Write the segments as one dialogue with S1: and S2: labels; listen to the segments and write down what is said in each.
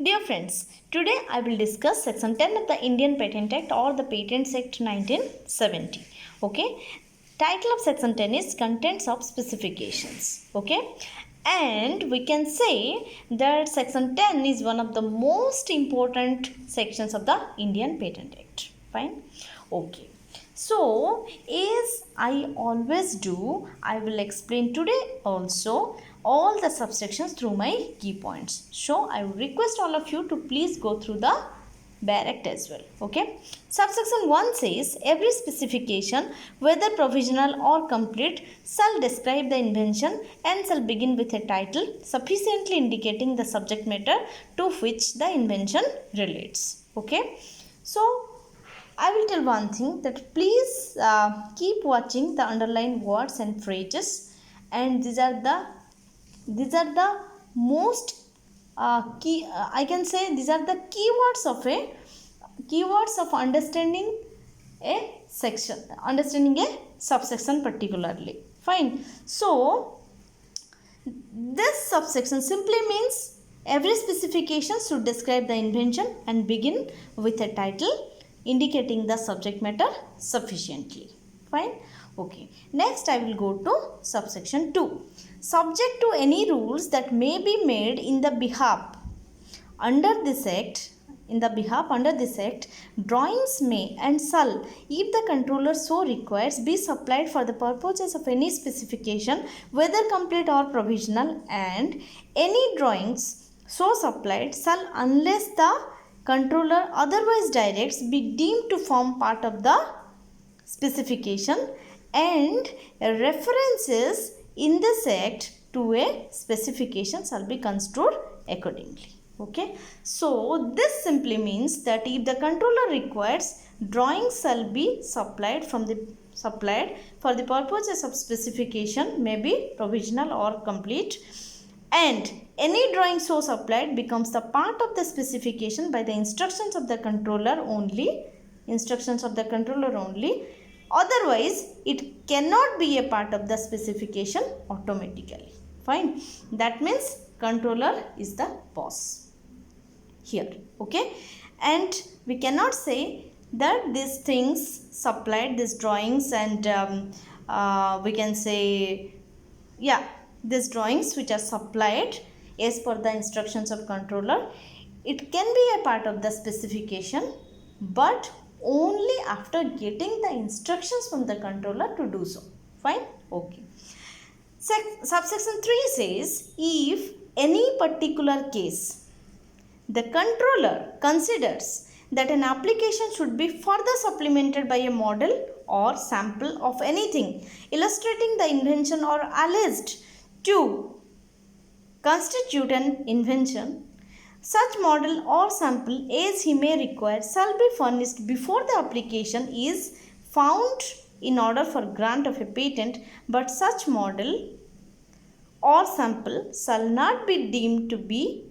S1: Dear friends, today I will discuss Section 10 of the Indian Patent Act or the Patents Act 1970. Okay, title of Section 10 is Contents of Specifications. Okay, and we can say that Section 10 is one of the most important sections of the Indian Patent Act. Fine. Okay. So, as I always do, I will explain today also all the subsections through my key points. So, I would request all of you to please go through the bare act as well. Okay. Subsection 1 says, every specification, whether provisional or complete, shall describe the invention and shall begin with a title sufficiently indicating the subject matter to which the invention relates. Okay. So, I will tell one thing, that please keep watching the underlined words and phrases, and these are the most key. I can say these are the keywords of understanding a section, understanding a subsection particularly. Fine. So this subsection simply means every specification should describe the invention and begin with a title indicating the subject matter sufficiently. Fine. Okay. Next I will go to subsection 2. Subject to any rules that may be made in the behalf under this act, drawings may and shall, if the controller so requires, be supplied for the purposes of any specification, whether complete or provisional, and any drawings so supplied shall, unless the controller otherwise directs, be deemed to form part of the specification, and references in this act to a specification shall be construed accordingly. Okay. So this simply means that if the controller requires, drawings shall be supplied for the purposes of specification, may be provisional or complete, and any drawing so supplied becomes the part of the specification by the instructions of the controller only. Otherwise, it cannot be a part of the specification automatically. Fine. That means controller is the boss here. Okay. And we cannot say that these things supplied, these drawings, and we can say, these drawings which are supplied as per the instructions of controller, it can be a part of the specification, but only after getting the instructions from the controller to do so. Fine. Okay. Subsection 3 says, if any particular case the controller considers that an application should be further supplemented by a model or sample of anything illustrating the invention or alleged to constitute an invention, such model or sample as he may require shall be furnished before the application is found in order for grant of a patent, but such model or sample shall not be deemed to be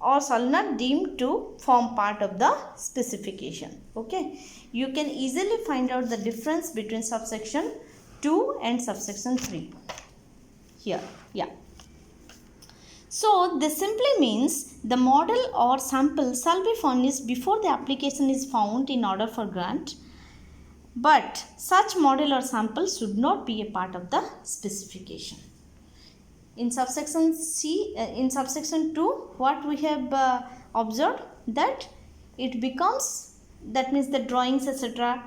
S1: or shall not deemed to form part of the specification. Okay. You can easily find out the difference between subsection 2 and subsection 3 here. So this simply means the model or sample shall be furnished before the application is found in order for grant, but such model or sample should not be a part of the specification. In subsection 2, what we have observed, that it becomes, that means the drawings etc.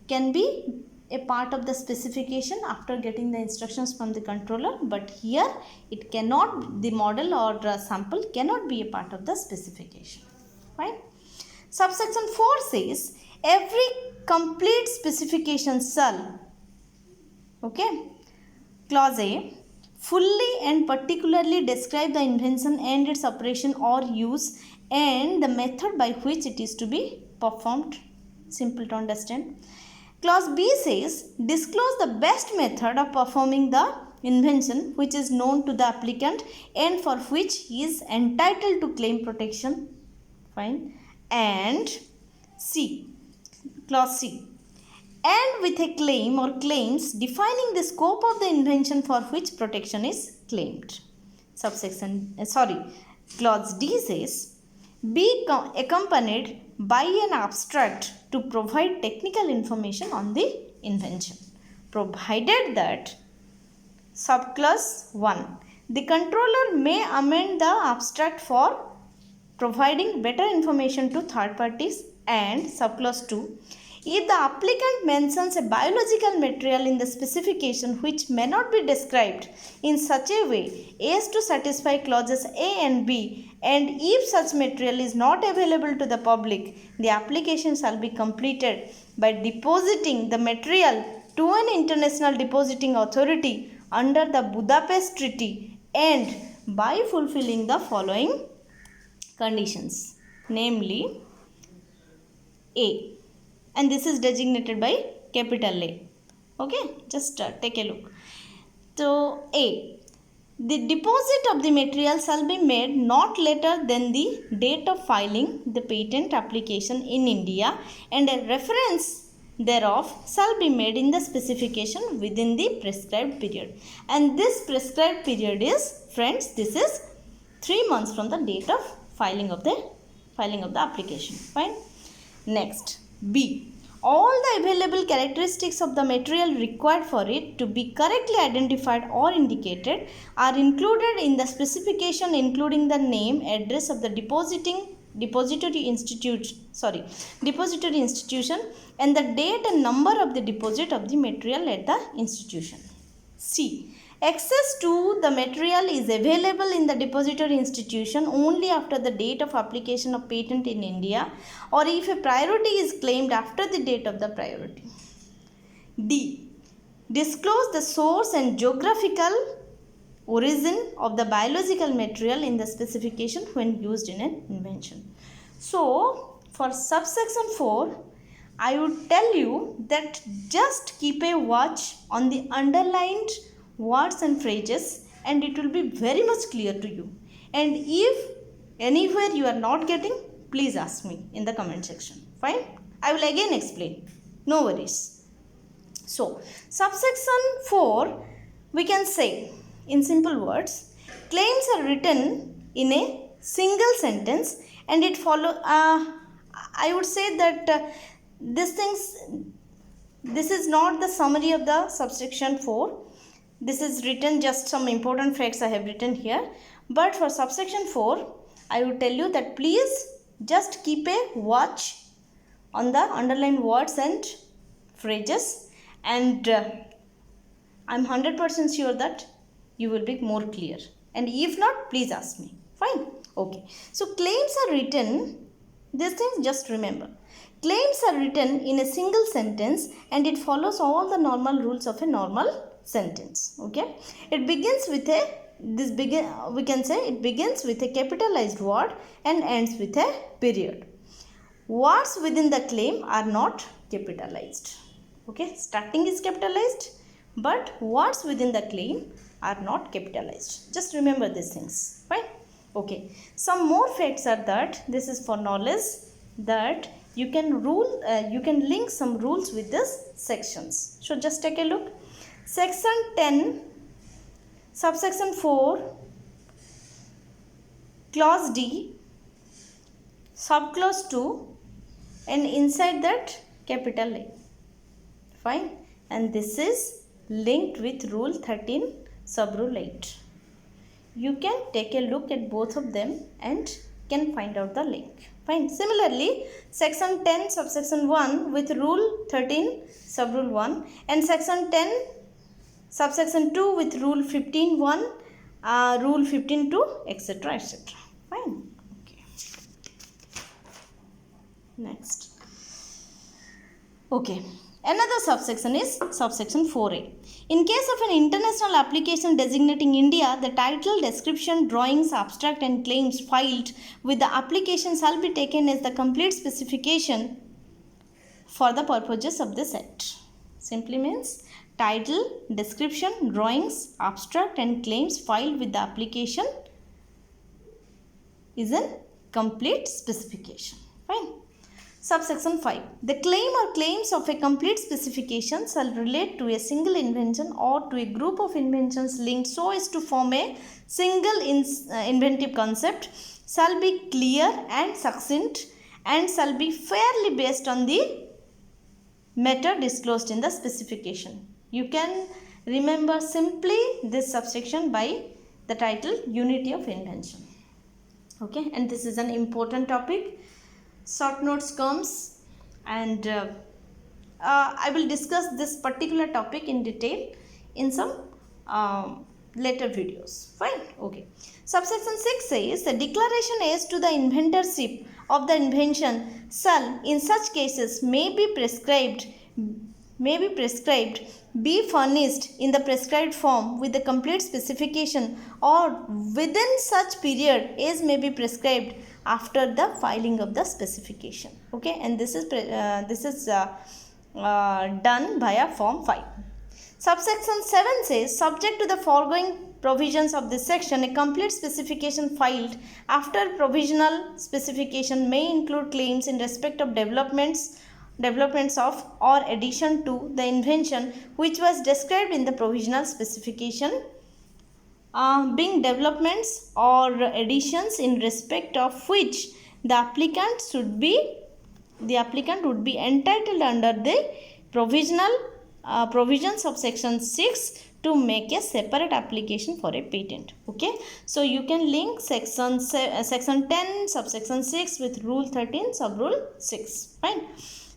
S1: can be a part of the specification after getting the instructions from the controller, but here it cannot, the model or sample cannot be a part of the specification. Right? Subsection 4 says, every complete specification shall, okay, clause A, fully and particularly describe the invention and its operation or use and the method by which it is to be performed. Simple to understand. Clause B says, disclose the best method of performing the invention which is known to the applicant and for which he is entitled to claim protection. Fine. And C, clause C, and with a claim or claims defining the scope of the invention for which protection is claimed. Clause D says, be accompanied by an abstract to provide technical information on the invention, provided that subclause 1. The controller may amend the abstract for providing better information to third parties, and subclause 2. If the applicant mentions a biological material in the specification which may not be described in such a way as to satisfy clauses A and B, and if such material is not available to the public, the application shall be completed by depositing the material to an international depositing authority under the Budapest Treaty and by fulfilling the following conditions, namely A, and this is designated by capital A. Okay, just take a look. So A, the deposit of the material shall be made not later than the date of filing the patent application in India, and a reference thereof shall be made in the specification within the prescribed period. And this prescribed period is, friends, this is 3 months from the date of filing of the application. Fine. Next, B. All the available characteristics of the material required for it to be correctly identified or indicated are included in the specification, including the name, address of the depository institution, and the date and number of the deposit of the material at the institution. C. Access to the material is available in the depository institution only after the date of application of patent in India, or if a priority is claimed after the date of the priority. D. Disclose the source and geographical origin of the biological material in the specification when used in an invention. So, for subsection 4, I would tell you that just keep a watch on the underlined words and phrases, and it will be very much clear to you. And if anywhere you are not getting, please ask me in the comment section. Fine? I will again explain. No worries. So, subsection 4, we can say in simple words, claims are written in a single sentence, and it follow. I would say that this is not the summary of the subsection 4. This is written, just some important facts I have written here. But for subsection 4, I would tell you that please just keep a watch on the underlined words and phrases, and I'm 100% sure that you will be more clear. And if not, please ask me. Fine? Okay. So claims are written, these things just remember. Claims are written in a single sentence, and it follows all the normal rules of a normal sentence. Okay, it begins with it begins with a capitalized word and ends with a period. Words within the claim are not capitalized. Okay, starting is capitalized, but words within the claim are not capitalized. Just remember these things. Fine. Okay, some more facts are that this is for knowledge, that you can link some rules with these sections. So just take a look. Section 10, subsection 4, clause D, subclause 2, and inside that capital A. Fine. And this is linked with rule 13, subrule 8. You can take a look at both of them and can find out the link. Fine. Similarly, section 10, subsection 1 with rule 13, subrule 1, and section 10, subsection 2 with rule 15.1, rule 15.2, etc. etc. Fine. Okay. Next. Okay. Another subsection is subsection 4a. In case of an international application designating India, the title, description, drawings, abstract and claims filed with the application shall be taken as the complete specification for the purposes of this act. Simply means title, description, drawings, abstract and claims filed with the application is a complete specification. Fine. Subsection 5. The claim or claims of a complete specification shall relate to a single invention or to a group of inventions linked so as to form a single inventive concept, shall be clear and succinct and shall be fairly based on the matter disclosed in the specification. You can remember simply this subsection by the title Unity of Invention. Okay, and this is an important topic. Short notes comes, and I will discuss this particular topic in detail in some later videos. Fine. Okay. Subsection 6 says the declaration as to the inventorship of the invention shall in such cases may be prescribed be furnished in the prescribed form with the complete specification or within such period as may be prescribed after the filing of the specification. Okay, and this is done via form 5. Subsection 7 says subject to the foregoing provisions of this section, a complete specification filed after provisional specification may include claims in respect of developments of or addition to the invention which was described in the provisional specification, being developments or additions in respect of which the applicant would be entitled under the provisional provisions of section 6 to make a separate application for a patent. Okay, so you can link section 10 subsection 6 with rule 13 sub rule 6. Fine.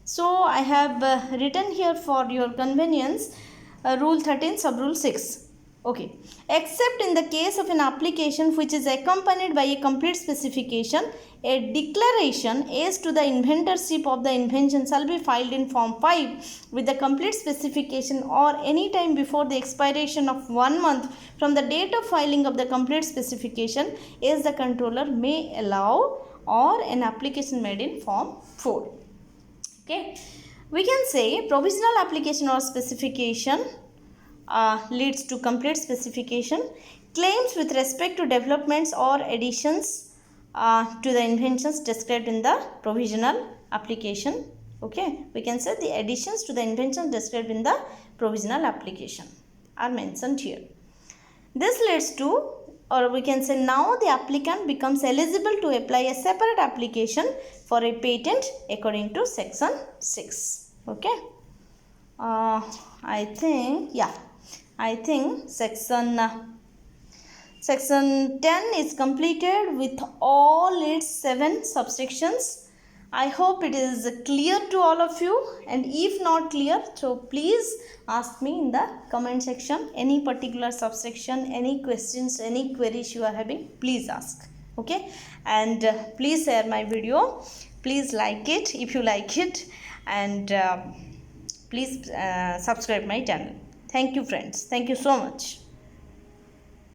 S1: So I have written here for your convenience rule 13 sub rule 6. Okay, except in the case of an application which is accompanied by a complete specification, a declaration as to the inventorship of the invention shall be filed in form 5 with the complete specification or any time before the expiration of 1 month from the date of filing of the complete specification as the controller may allow, or an application made in form 4. Okay, we can say provisional application or specification leads to complete specification. Claims with respect to developments or additions to the inventions described in the provisional application. Okay, we can say the additions to the inventions described in the provisional application are mentioned here. This leads to, or we can say now the applicant becomes eligible to apply a separate application for a patent according to section 6. Okay, I think section 10 is completed with all its 7 subsections. I hope it is clear to all of you, and if not clear, so please ask me in the comment section any particular subsection, any questions, any queries you are having, please ask. Okay, and please share my video, please like it if you like it, and please subscribe my channel. Thank you friends, thank you so much.